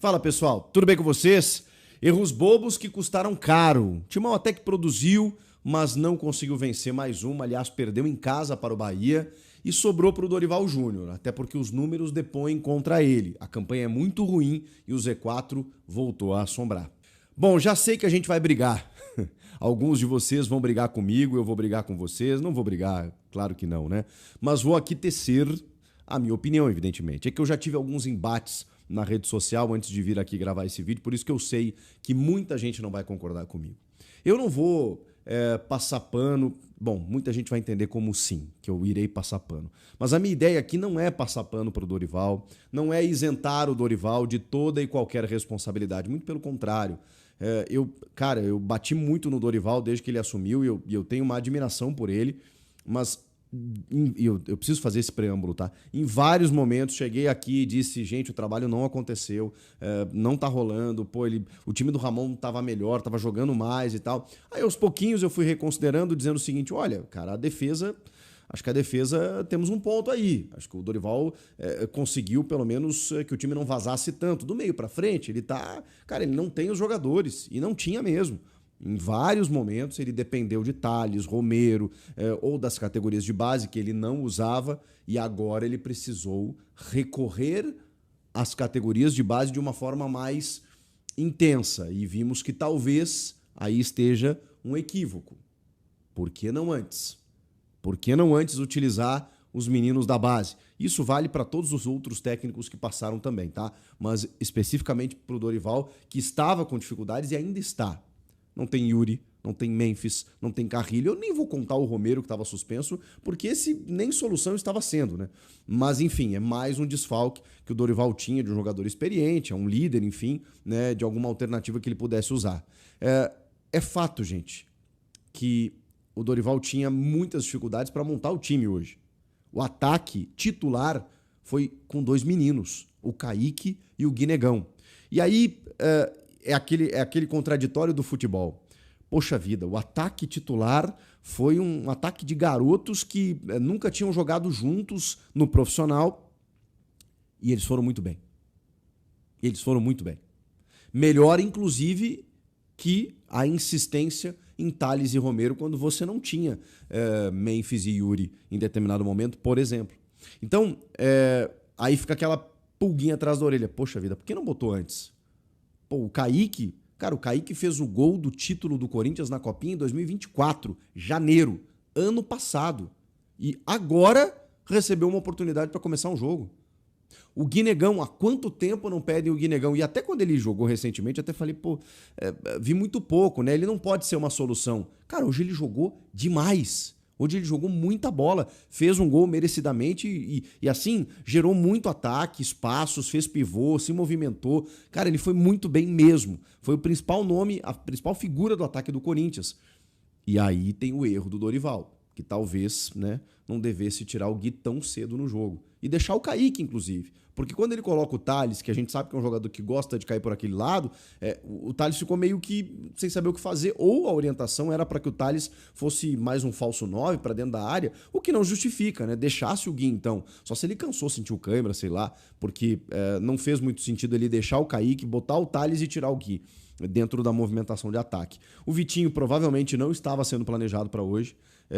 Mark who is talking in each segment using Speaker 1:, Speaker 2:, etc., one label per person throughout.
Speaker 1: Fala pessoal, tudo bem com vocês? Erros bobos que custaram caro. Timão até que produziu, mas não conseguiu vencer mais uma. Aliás, perdeu em casa para o Bahia e sobrou para o Dorival Júnior, até porque os números depõem contra ele. A campanha é muito ruim e o Z4 voltou a assombrar. Bom, já sei que a gente vai brigar. Alguns de vocês vão brigar comigo, eu vou brigar com vocês. Não vou brigar, claro que não, né? Mas vou aqui tecer a minha opinião, evidentemente. É que eu já tive alguns embates na rede social antes de vir aqui gravar esse vídeo, por isso que eu sei que muita gente não vai concordar comigo. Eu não vou passar pano. Bom, muita gente vai entender como sim, que eu irei passar pano. Mas a minha ideia aqui não é passar pano para o Dorival, não é isentar o Dorival de toda e qualquer responsabilidade, muito pelo contrário. Eu bati muito no Dorival desde que ele assumiu e eu tenho uma admiração por ele, mas eu preciso fazer esse preâmbulo, tá? Em vários momentos cheguei aqui e disse, gente, o trabalho não aconteceu, não tá rolando, o time do Ramon tava melhor, tava jogando mais e tal. Aí aos pouquinhos eu fui reconsiderando, dizendo o seguinte, olha, cara, acho que a defesa temos um ponto aí. Acho que o Dorival conseguiu, pelo menos, que o time não vazasse tanto. Do meio pra frente, ele não tem os jogadores, e não tinha mesmo. Em vários momentos ele dependeu de Thales, Romero, ou das categorias de base que ele não usava, e agora ele precisou recorrer às categorias de base de uma forma mais intensa. E vimos que talvez aí esteja um equívoco. Por que não antes? Por que não antes utilizar os meninos da base? Isso vale para todos os outros técnicos que passaram também, tá? Mas especificamente para o Dorival, que estava com dificuldades e ainda está. Não tem Yuri, não tem Memphis, não tem Carrilho. Eu nem vou contar o Romero que estava suspenso, porque esse nem solução estava sendo, né? Mas, enfim, é mais um desfalque que o Dorival tinha de um jogador experiente, é um líder, enfim, né, de alguma alternativa que ele pudesse usar. É fato, gente, que o Dorival tinha muitas dificuldades para montar o time hoje. O ataque titular foi com dois meninos, o Kaique e o Guinegão. E aí é aquele contraditório do futebol. Poxa vida, o ataque titular foi um ataque de garotos que nunca tinham jogado juntos no profissional e eles foram muito bem. Melhor, inclusive, que a insistência em Thales e Romero quando você não tinha Memphis e Yuri em determinado momento, por exemplo. Então, aí fica aquela pulguinha atrás da orelha. Poxa vida, por que não botou antes? O Kaique fez o gol do título do Corinthians na Copinha em 2024, janeiro, ano passado. E agora recebeu uma oportunidade para começar um jogo. O Guinegão, há quanto tempo não pedem o Guinegão? E até quando ele jogou recentemente, até falei, vi muito pouco, né? Ele não pode ser uma solução. Cara, hoje ele jogou demais. Hoje ele jogou muita bola, fez um gol merecidamente e assim, gerou muito ataque, espaços, fez pivô, se movimentou. Cara, ele foi muito bem mesmo. Foi o principal nome, a principal figura do ataque do Corinthians. E aí tem o erro do Dorival, que talvez, né, não devesse tirar o Gui tão cedo no jogo. E deixar o Kaique, inclusive. Porque quando ele coloca o Thales, que a gente sabe que é um jogador que gosta de cair por aquele lado, o Thales ficou meio que sem saber o que fazer. Ou a orientação era para que o Thales fosse mais um falso 9 para dentro da área, o que não justifica, né? Deixasse o Gui, então. Só se ele cansou, sentiu câimbra, sei lá, porque não fez muito sentido ele deixar o Kaique, botar o Thales e tirar o Gui dentro da movimentação de ataque. O Vitinho provavelmente não estava sendo planejado para hoje.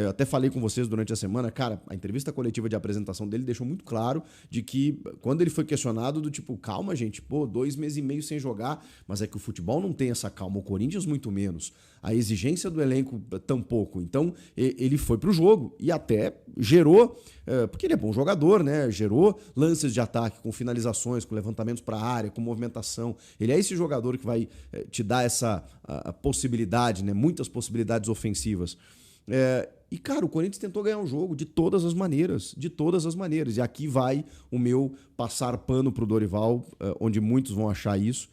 Speaker 1: Até falei com vocês durante a semana, cara, a entrevista coletiva de apresentação dele deixou muito claro de que quando ele foi questionado do tipo, calma gente, 2 meses e meio sem jogar, mas é que o futebol não tem essa calma, o Corinthians muito menos, a exigência do elenco tampouco, então ele foi pro jogo e até gerou, porque ele é bom jogador, né, gerou lances de ataque com finalizações, com levantamentos para a área, com movimentação, ele é esse jogador que vai te dar essa possibilidade, né, muitas possibilidades ofensivas. E, cara, o Corinthians tentou ganhar o jogo de todas as maneiras, E aqui vai o meu passar pano pro Dorival, onde muitos vão achar isso.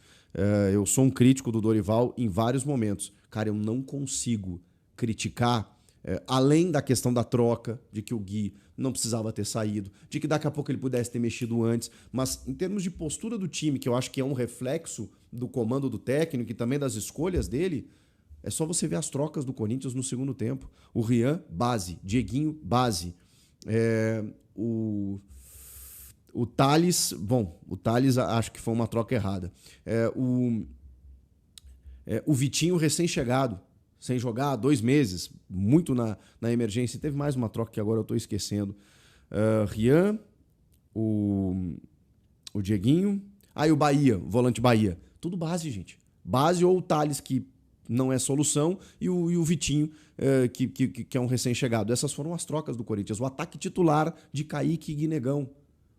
Speaker 1: Eu sou um crítico do Dorival em vários momentos. Cara, eu não consigo criticar, além da questão da troca, de que o Gui não precisava ter saído, de que daqui a pouco ele pudesse ter mexido antes, mas em termos de postura do time, que eu acho que é um reflexo do comando do técnico e também das escolhas dele, é só você ver as trocas do Corinthians no segundo tempo. O Rian, base. Dieguinho, base. O O Tales, o Tales acho que foi uma troca errada. O Vitinho recém-chegado, sem jogar há 2 meses, muito na emergência. Teve mais uma troca que agora eu estou esquecendo. Rian, o Dieguinho, e o Bahia, o volante Bahia. Tudo base, gente. Base ou o Tales, que não é solução, e o Vitinho, que é um recém-chegado. Essas foram as trocas do Corinthians. O ataque titular de Kaique e Guinegão.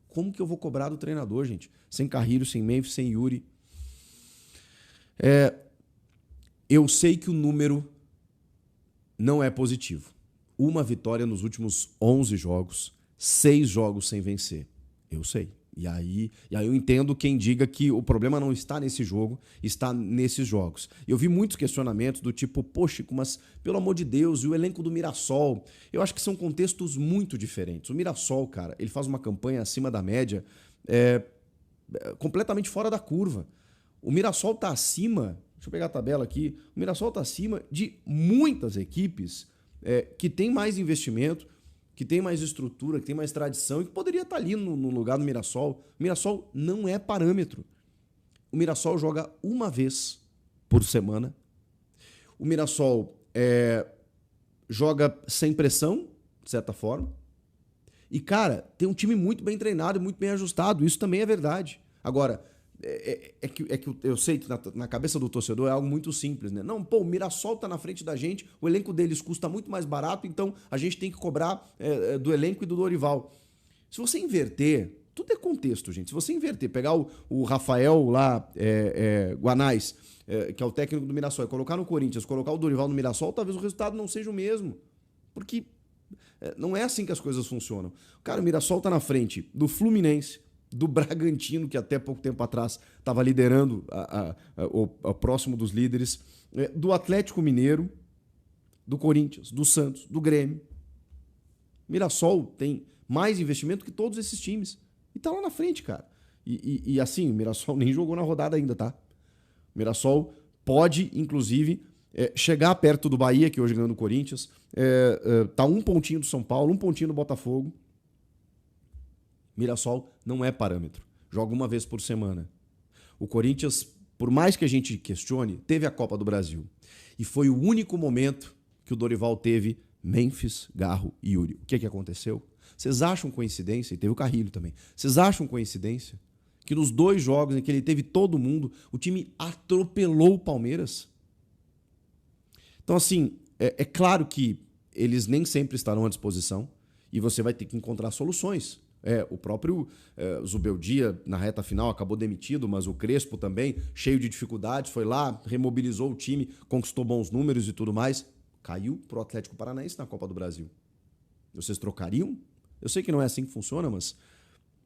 Speaker 1: Como que eu vou cobrar do treinador, gente? Sem Carrilho, sem Memphis, sem Yuri. Eu sei que o número não é positivo. Uma vitória nos últimos 11 jogos, 6 jogos sem vencer. Eu sei. E aí eu entendo quem diga que o problema não está nesse jogo, está nesses jogos. Eu vi muitos questionamentos do tipo, poxa, Chico, mas pelo amor de Deus, e o elenco do Mirassol? Eu acho que são contextos muito diferentes. O Mirassol, cara, ele faz uma campanha acima da média, completamente fora da curva. O Mirassol está acima, deixa eu pegar a tabela aqui, o Mirassol está acima de muitas equipes que têm mais investimento, que tem mais estrutura, que tem mais tradição e que poderia estar ali no lugar do Mirassol. O Mirassol não é parâmetro. O Mirassol joga uma vez por semana. O Mirassol joga sem pressão, de certa forma. E, cara, tem um time muito bem treinado e muito bem ajustado. Isso também é verdade. Agora, que eu sei que na cabeça do torcedor é algo muito simples, né? Não, o Mirassol tá na frente da gente, o elenco deles custa muito mais barato, então a gente tem que cobrar do elenco e do Dorival. Se você inverter, tudo é contexto, gente. Se você inverter, pegar o Rafael lá, Guanais, que é o técnico do Mirassol, e colocar no Corinthians, colocar o Dorival no Mirassol, talvez o resultado não seja o mesmo. Porque não é assim que as coisas funcionam. Cara, o Mirassol tá na frente do Fluminense, do Bragantino, que até pouco tempo atrás estava liderando o próximo dos líderes, do Atlético Mineiro, do Corinthians, do Santos, do Grêmio. Mirassol tem mais investimento que todos esses times. E tá lá na frente, cara. E assim, o Mirassol nem jogou na rodada ainda, tá? O Mirassol pode, inclusive, chegar perto do Bahia, que hoje ganhou do Corinthians. Tá 1 pontinho do São Paulo, 1 pontinho do Botafogo. Mirassol não é parâmetro. Joga uma vez por semana. O Corinthians, por mais que a gente questione, teve a Copa do Brasil. E foi o único momento que o Dorival teve Memphis, Garro e Yuri. O que aconteceu? Vocês acham coincidência? E teve o Carrilho também. Vocês acham coincidência que nos 2 jogos em que ele teve todo mundo, o time atropelou o Palmeiras? Então, assim, é claro que eles nem sempre estarão à disposição e você vai ter que encontrar soluções. O próprio Zubeldia, na reta final, acabou demitido, mas o Crespo também, cheio de dificuldades, foi lá, remobilizou o time, conquistou bons números e tudo mais. Caiu pro Atlético Paranaense na Copa do Brasil. Vocês trocariam? Eu sei que não é assim que funciona, mas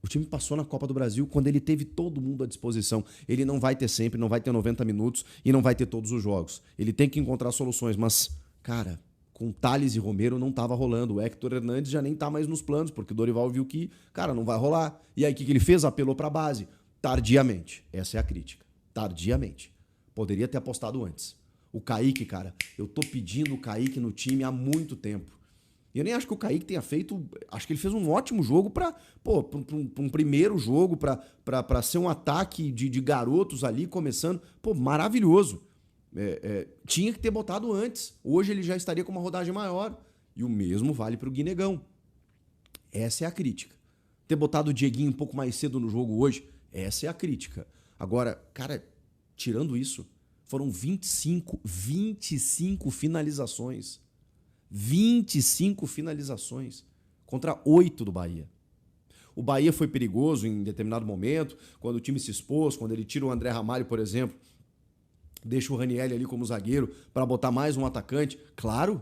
Speaker 1: o time passou na Copa do Brasil quando ele teve todo mundo à disposição. Ele não vai ter sempre, não vai ter 90 minutos e não vai ter todos os jogos. Ele tem que encontrar soluções, mas, cara, com Tales e Romero não estava rolando. O Héctor Hernandes já nem está mais nos planos, porque o Dorival viu que, cara, não vai rolar. E aí o que ele fez? Apelou para a base. Tardiamente. Essa é a crítica. Tardiamente. Poderia ter apostado antes. O Kaique, cara, eu tô pedindo o Kaique no time há muito tempo. E eu nem acho que o Kaique tenha feito... Acho que ele fez um ótimo jogo para um primeiro jogo, para ser um ataque de garotos ali começando. Maravilhoso. Tinha que ter botado antes. Hoje ele já estaria com uma rodagem maior. E o mesmo vale para o Guinegão. Essa é a crítica. Ter botado o Dieguinho um pouco mais cedo no jogo hoje, essa é a crítica. Agora, cara, tirando isso, foram 25 finalizações. 25 finalizações contra 8 do Bahia. O Bahia foi perigoso em determinado momento, quando o time se expôs, quando ele tira o André Ramalho, por exemplo, deixa o Ranieri ali como zagueiro para botar mais um atacante. Claro,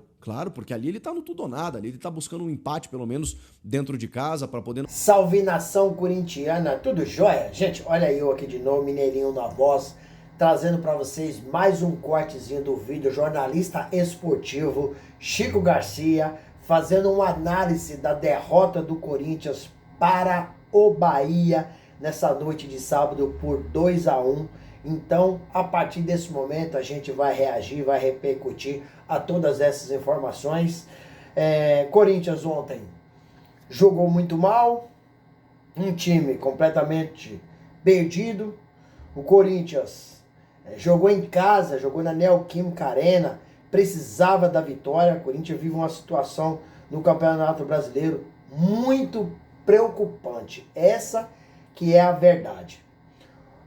Speaker 1: porque ali ele tá no tudo ou nada, ali ele tá buscando um empate, pelo menos, dentro de casa, para poder...
Speaker 2: Salve nação corintiana, tudo jóia? Gente, olha eu aqui de novo, Mineirinho na voz, trazendo para vocês mais um cortezinho do vídeo, jornalista esportivo Chico Garcia, fazendo uma análise da derrota do Corinthians para o Bahia, nessa noite de sábado por 2-1. Então, a partir desse momento, a gente vai reagir, vai repercutir a todas essas informações. Corinthians ontem jogou muito mal, um time completamente perdido. O Corinthians jogou em casa, jogou na Neoquímica Arena, precisava da vitória. O Corinthians vive uma situação no Campeonato Brasileiro muito preocupante. Essa que é a verdade.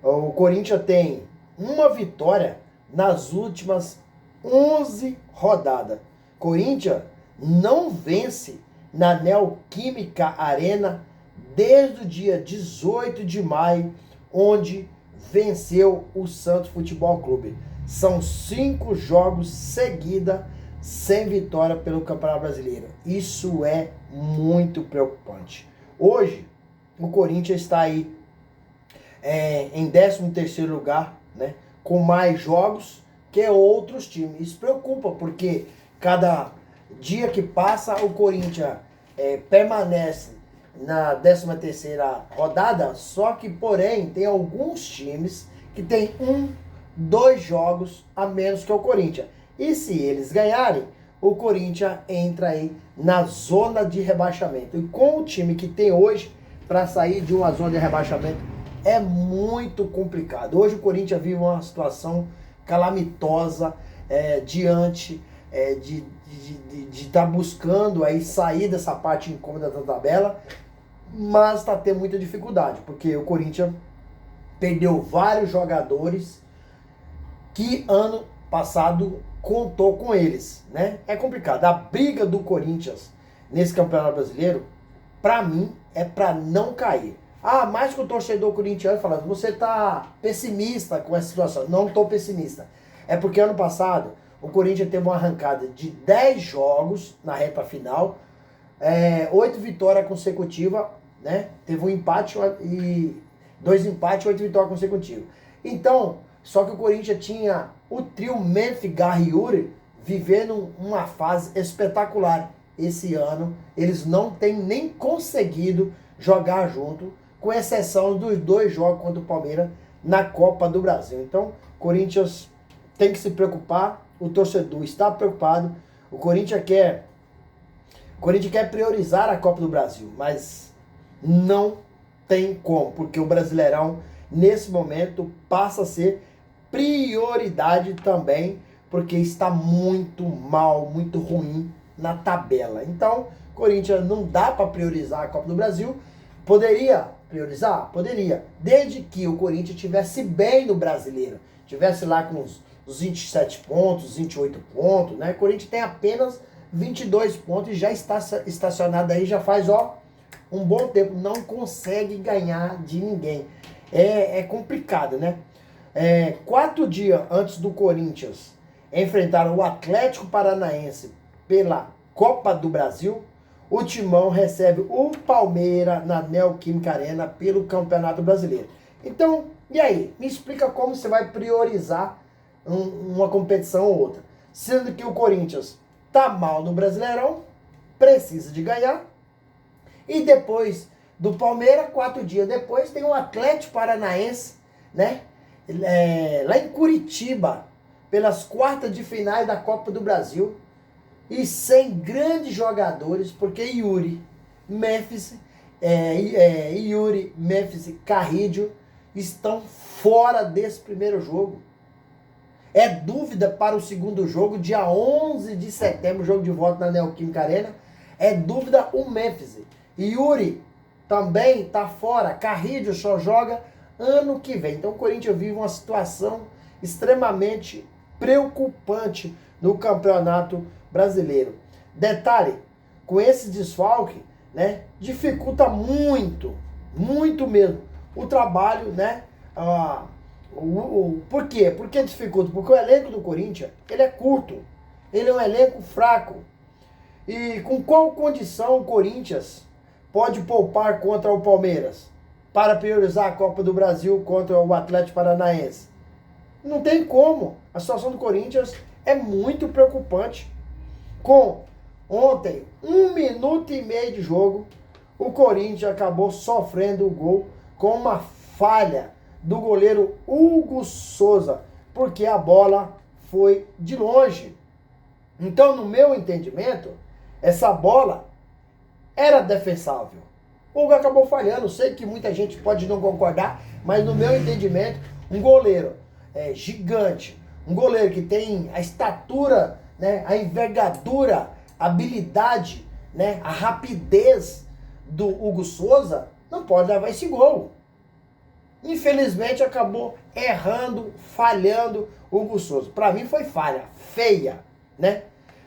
Speaker 2: O Corinthians tem uma vitória nas últimas 11 rodadas. Corinthians não vence na Neoquímica Arena desde o dia 18 de maio, onde venceu o Santos Futebol Clube. São 5 jogos seguidos sem vitória pelo Campeonato Brasileiro. Isso é muito preocupante. Hoje, o Corinthians está aí em 13º lugar, né, com mais jogos que outros times. Isso preocupa, porque cada dia que passa, o Corinthians permanece na 13ª rodada, só que, porém, tem alguns times que tem 2 jogos a menos que o Corinthians. E se eles ganharem, o Corinthians entra aí na zona de rebaixamento. E com o time que tem hoje, para sair de uma zona de rebaixamento, é muito complicado. Hoje o Corinthians vive uma situação calamitosa diante de estar buscando aí sair dessa parte incômoda da tabela, mas está tendo muita dificuldade, porque o Corinthians perdeu vários jogadores que ano passado contou com eles, né? É complicado. A briga do Corinthians nesse Campeonato Brasileiro, para mim, é para não cair. Mais que o torcedor corintiano falando, você tá pessimista com essa situação. Não tô pessimista. É porque ano passado o Corinthians teve uma arrancada de 10 jogos na reta final, 8 vitórias consecutivas, né? Teve um empate e 2 empates e 8 vitórias consecutivas. Então, só que o Corinthians tinha o trio Memphis, Garra e Yuri vivendo uma fase espetacular. Esse ano, eles não têm nem conseguido jogar junto, com exceção dos 2 jogos contra o Palmeiras na Copa do Brasil. Então, o Corinthians tem que se preocupar, o torcedor está preocupado, o Corinthians quer priorizar a Copa do Brasil, mas não tem como, porque o Brasileirão, nesse momento, passa a ser prioridade também, porque está muito mal, muito ruim na tabela. Então, Corinthians não dá para priorizar a Copa do Brasil. Poderia priorizar? Poderia. Desde que o Corinthians estivesse bem no Brasileiro. Estivesse lá com os 27 pontos, 28 pontos, né? O Corinthians tem apenas 22 pontos e já está estacionado aí, já faz, um bom tempo. Não consegue ganhar de ninguém. É complicado, né? 4 dias antes do Corinthians enfrentar o Atlético Paranaense pela Copa do Brasil, o Timão recebe o Palmeiras na Neoquímica Arena pelo Campeonato Brasileiro. Então, e aí? Me explica como você vai priorizar uma competição ou outra. Sendo que o Corinthians tá mal no Brasileirão, precisa de ganhar. E depois do Palmeiras, 4 dias depois, tem o Atlético Paranaense, né? Lá em Curitiba, pelas quartas de finais da Copa do Brasil. E sem grandes jogadores, porque Yuri, Memphis e Carrillo estão fora desse primeiro jogo. É dúvida para o segundo jogo, dia 11 de setembro, jogo de volta na Neoquímica Arena. É dúvida o Memphis. Yuri também está fora. Carrillo só joga ano que vem. Então o Corinthians vive uma situação extremamente preocupante no Campeonato Brasileiro. Detalhe, com esse desfalque, né, dificulta muito, muito mesmo o trabalho, né? Por quê? Por que dificulta? Porque o elenco do Corinthians, ele é curto, ele é um elenco fraco. E com qual condição o Corinthians pode poupar contra o Palmeiras para priorizar a Copa do Brasil contra o Atlético Paranaense? Não tem como. A situação do Corinthians é muito preocupante. Com ontem, 1 minuto e meio de jogo, o Corinthians acabou sofrendo o gol com uma falha do goleiro Hugo Souza, porque a bola foi de longe. Então, no meu entendimento, essa bola era defensável. O Hugo acabou falhando. Sei que muita gente pode não concordar, mas no meu entendimento, um goleiro gigante, um goleiro que tem a estatura, né, a envergadura, a habilidade, né, a rapidez do Hugo Souza, não pode levar esse gol. Infelizmente acabou errando, falhando o Hugo Souza. Para mim foi falha, feia, né?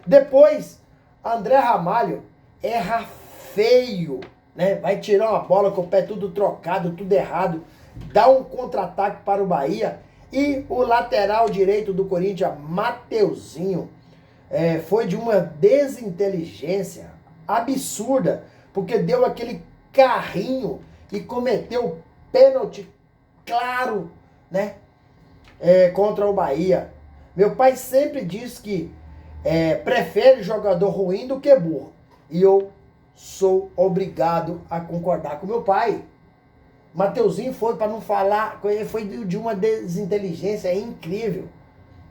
Speaker 2: Depois, André Ramalho erra feio, né? Vai tirar uma bola com o pé tudo trocado, tudo errado, dá um contra-ataque para o Bahia e o lateral direito do Corinthians, Mateuzinho, foi de uma desinteligência absurda, porque deu aquele carrinho e cometeu pênalti claro, né? Contra o Bahia. Meu pai sempre diz que prefere jogador ruim do que burro. E eu sou obrigado a concordar com meu pai. Mateuzinho foi, para não falar, foi de uma desinteligência incrível.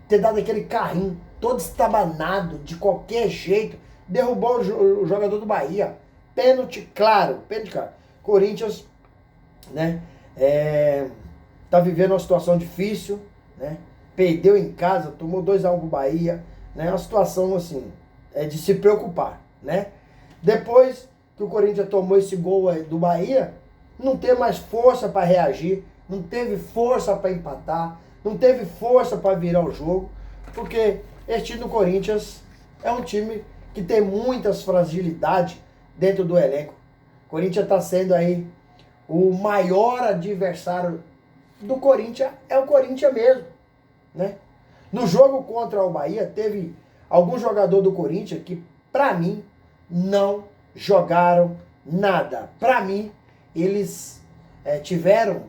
Speaker 2: Ter dado aquele carrinho todo estabanado, de qualquer jeito, derrubou o jogador do Bahia. Pênalti claro, pênalti claro. Corinthians, né, tá vivendo uma situação difícil, né? Perdeu em casa, tomou 2-1 pro Bahia, né? Uma situação assim, de se preocupar, né? Depois que o Corinthians tomou esse gol do Bahia, não teve mais força para reagir, não teve força para empatar, não teve força para virar o jogo, porque esse time do Corinthians é um time que tem muitas fragilidades dentro do elenco. O Corinthians está sendo aí o maior adversário do Corinthians, é o Corinthians mesmo, né? No jogo contra o Bahia, teve algum jogador do Corinthians que, para mim, não jogaram nada. Para mim, eles tiveram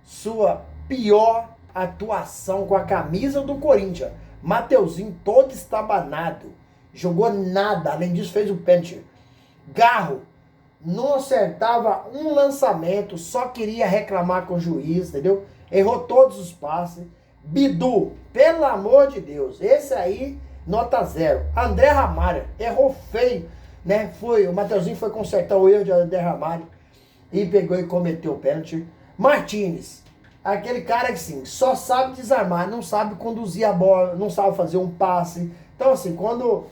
Speaker 2: sua pior atuação com a camisa do Corinthians. Mateuzinho todo estabanado, jogou nada, além disso fez o pênalti. Garro não acertava um lançamento, só queria reclamar com o juiz, entendeu? Errou todos os passes. Bidu, pelo amor de Deus, esse aí, nota 0. André Ramalho, errou feio, né? O Mateuzinho foi consertar o erro de André Ramalho e pegou e cometeu o pênalti. Martínez, aquele cara que sim, só sabe desarmar, não sabe conduzir a bola, não sabe fazer um passe. Então assim, quando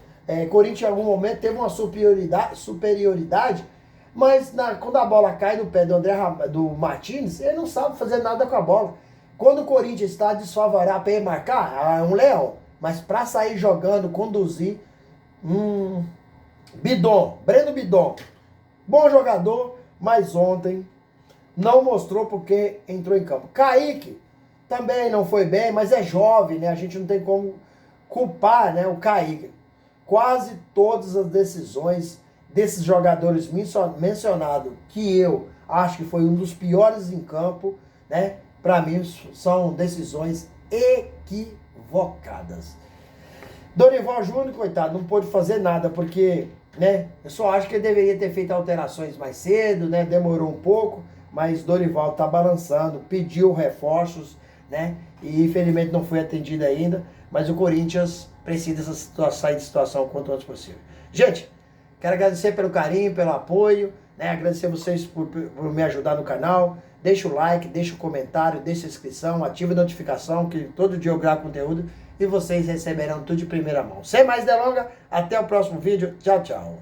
Speaker 2: Corinthians em algum momento teve uma superioridade, mas quando a bola cai no pé do Martínez, ele não sabe fazer nada com a bola. Quando o Corinthians está desfavorável para ele marcar, é um leão. Mas para sair jogando, conduzir, Breno Bidon, bom jogador, mas ontem não mostrou porque entrou em campo. Kaique também não foi bem, mas é jovem, né? A gente não tem como culpar, né, o Kaique. Quase todas as decisões desses jogadores mencionados, que eu acho que foi um dos piores em campo, né? Para mim são decisões equivocadas. Dorival Júnior, coitado, não pôde fazer nada, porque, né, eu só acho que ele deveria ter feito alterações mais cedo, né? Demorou um pouco, mas Dorival tá balançando, pediu reforços, né? E infelizmente não foi atendido ainda, mas o Corinthians precisa sair de situação o quanto antes possível. Gente, quero agradecer pelo carinho, pelo apoio, né? Agradecer vocês por me ajudar no canal. Deixa o like, deixa o comentário, deixa a inscrição, ativa a notificação, que todo dia eu gravo conteúdo e vocês receberão tudo de primeira mão. Sem mais delongas, até o próximo vídeo. Tchau, tchau.